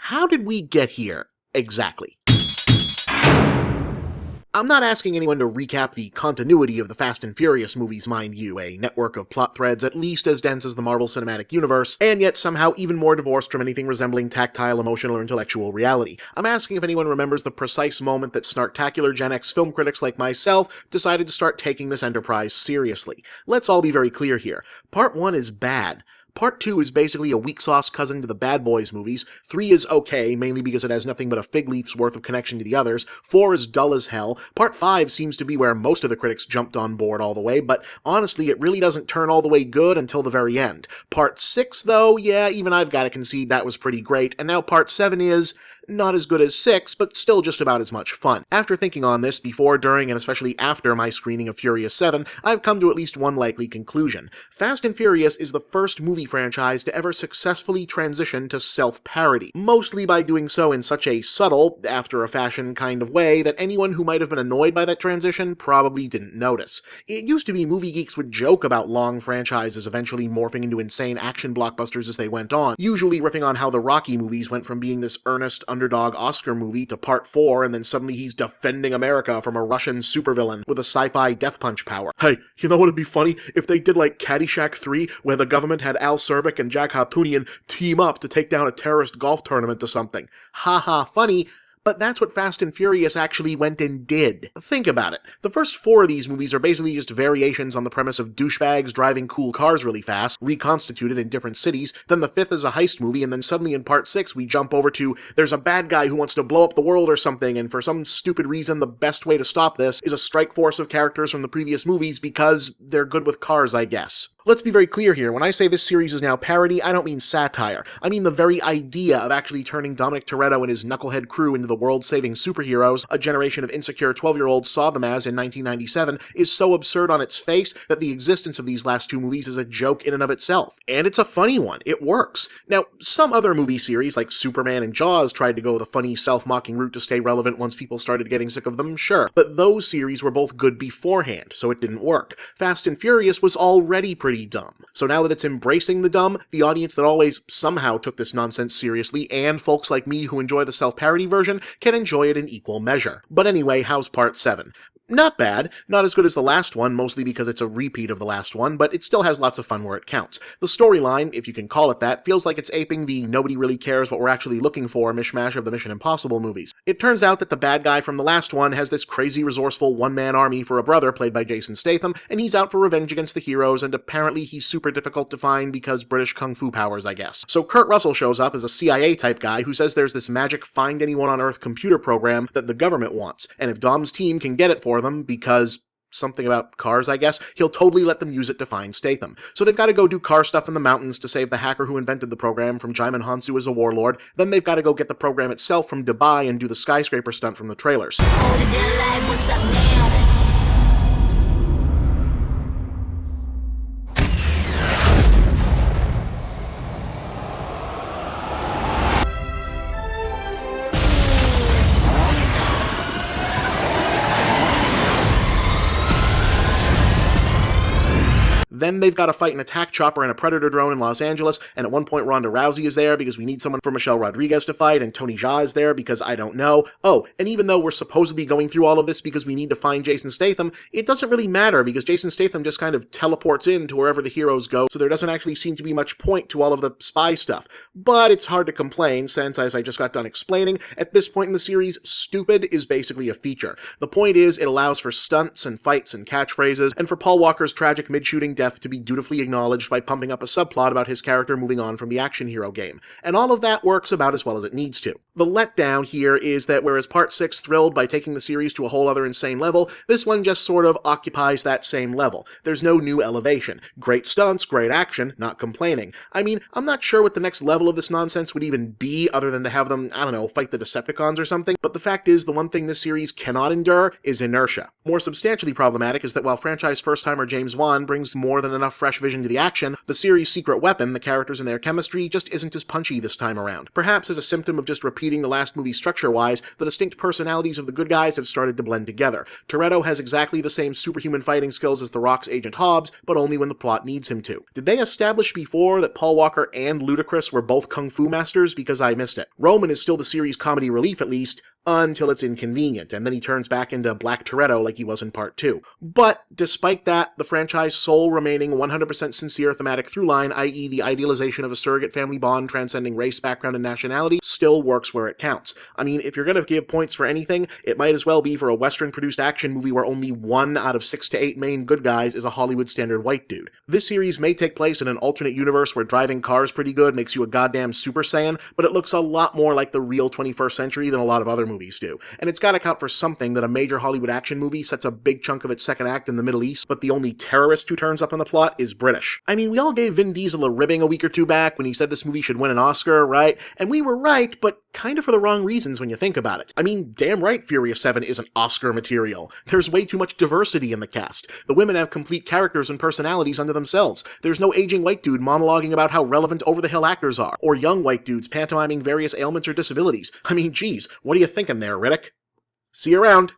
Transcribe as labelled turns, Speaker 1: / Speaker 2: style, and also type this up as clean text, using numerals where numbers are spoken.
Speaker 1: how did we get here exactly? I'm not asking anyone to recap the continuity of the Fast and Furious movies, mind you, a network of plot threads at least as dense as the Marvel Cinematic Universe, and yet somehow even more divorced from anything resembling tactile, emotional, or intellectual reality. I'm asking if anyone remembers the precise moment that snarktacular Gen X film critics like myself decided to start taking this enterprise seriously. Let's all be very clear here. Part 1 is bad. Part 2 is basically a weak sauce cousin to the Bad Boys movies, 3 is okay, mainly because it has nothing but a fig leaf's worth of connection to the others, 4 is dull as hell, Part 5 seems to be where most of the critics jumped on board all the way, but honestly it really doesn't turn all the way good until the very end. Part 6 though, yeah, even I've gotta concede that was pretty great, and now Part 7 is not as good as 6, but still just about as much fun. After thinking on this before, during, and especially after my screening of Furious 7, I've come to at least one likely conclusion. Fast and Furious is the first movie franchise to ever successfully transition to self-parody, mostly by doing so in such a subtle, after-a-fashion kind of way that anyone who might have been annoyed by that transition probably didn't notice. It used to be movie geeks would joke about long franchises eventually morphing into insane action blockbusters as they went on, usually riffing on how the Rocky movies went from being this earnest, underdog Oscar movie to Part 4, and then suddenly he's defending America from a Russian supervillain with a sci-fi death punch power. Hey, you know what would be funny? If they did like Caddyshack 3, where the government had Al Cervic and Jack Hartoonian team up to take down a terrorist golf tournament or something. Haha, funny. But that's what Fast and Furious actually went and did. Think about it. The first 4 of these movies are basically just variations on the premise of douchebags driving cool cars really fast, reconstituted in different cities. Then the 5th is a heist movie, and then suddenly in Part 6 we jump over to there's a bad guy who wants to blow up the world or something, and for some stupid reason the best way to stop this is a strike force of characters from the previous movies because they're good with cars, I guess. Let's be very clear here. When I say this series is now parody, I don't mean satire. I mean the very idea of actually turning Dominic Toretto and his knucklehead crew into the world-saving superheroes a generation of insecure 12-year-olds saw them as in 1997 is so absurd on its face that the existence of these last 2 movies is a joke in and of itself. And it's a funny one. It works. Now, some other movie series like Superman and Jaws tried to go the funny, self-mocking route to stay relevant once people started getting sick of them, sure. But those series were both good beforehand, so it didn't work. Fast and Furious was already pretty dumb. So now that it's embracing the dumb, the audience that always somehow took this nonsense seriously, and folks like me who enjoy the self-parody version, can enjoy it in equal measure. But anyway, how's Part 7? Not bad, not as good as the last one, mostly because it's a repeat of the last one, but it still has lots of fun where it counts. The storyline, if you can call it that, feels like it's aping the nobody really cares what we're actually looking for mishmash of the Mission Impossible movies. It turns out that the bad guy from the last one has this crazy resourceful one-man army for a brother played by Jason Statham, and he's out for revenge against the heroes, and apparently he's super difficult to find because British kung fu powers, I guess. So Kurt Russell shows up as a CIA-type guy who says there's this magic find-anyone-on-Earth computer program that the government wants, and if Dom's team can get it for them, because something about cars, I guess, he'll totally let them use it to find Statham. So they've got to go do car stuff in the mountains to save the hacker who invented the program from Jaimin Hansu as a warlord, then they've got to go get the program itself from Dubai and do the skyscraper stunt from the trailers. Then they've got to fight an attack chopper and a predator drone in Los Angeles, and at one point Ronda Rousey is there because we need someone for Michelle Rodriguez to fight, and Tony Jaa is there because I don't know. Oh, and even though we're supposedly going through all of this because we need to find Jason Statham, it doesn't really matter because Jason Statham just kind of teleports in to wherever the heroes go, so there doesn't actually seem to be much point to all of the spy stuff. But it's hard to complain since, as I just got done explaining, at this point in the series, stupid is basically a feature. The point is, it allows for stunts and fights and catchphrases, and for Paul Walker's tragic mid-shooting death to be dutifully acknowledged by pumping up a subplot about his character moving on from the action hero game. And all of that works about as well as it needs to. The letdown here is that whereas Part 6 thrilled by taking the series to a whole other insane level, this one just sort of occupies that same level. There's no new elevation. Great stunts, great action, not complaining. I mean, I'm not sure what the next level of this nonsense would even be other than to have them, I don't know, fight the Decepticons or something, but the fact is the one thing this series cannot endure is inertia. More substantially problematic is that while franchise first-timer James Wan brings more more than enough fresh vision to the action, the series' secret weapon, the characters and their chemistry, just isn't as punchy this time around. Perhaps as a symptom of just repeating the last movie structure-wise, the distinct personalities of the good guys have started to blend together. Toretto has exactly the same superhuman fighting skills as The Rock's Agent Hobbs, but only when the plot needs him to. Did they establish before that Paul Walker and Ludacris were both kung fu masters? Because I missed it. Roman is still the series' comedy relief at least, until it's inconvenient, and then he turns back into Black Toretto like he was in Part 2. But, despite that, the franchise's sole remaining 100% sincere thematic throughline, i.e. the idealization of a surrogate family bond transcending race, background, and nationality, still works where it counts. I mean, if you're gonna give points for anything, it might as well be for a Western-produced action movie where only 1 out of 6 to 8 main good guys is a Hollywood standard white dude. This series may take place in an alternate universe where driving cars pretty good makes you a goddamn Super Saiyan, but it looks a lot more like the real 21st century than a lot of other movies do. And it's gotta count for something that a major Hollywood action movie sets a big chunk of its second act in the Middle East, but the only terrorist who turns up in the plot is British. I mean, we all gave Vin Diesel a ribbing a week or two back when he said this movie should win an Oscar, right? And we were right, but kind of for the wrong reasons when you think about it. I mean, damn right Furious 7 isn't Oscar material. There's way too much diversity in the cast. The women have complete characters and personalities unto themselves. There's no aging white dude monologuing about how relevant over-the-hill actors are, or young white dudes pantomiming various ailments or disabilities. I mean, geez, what are you thinking there, Riddick? See you around.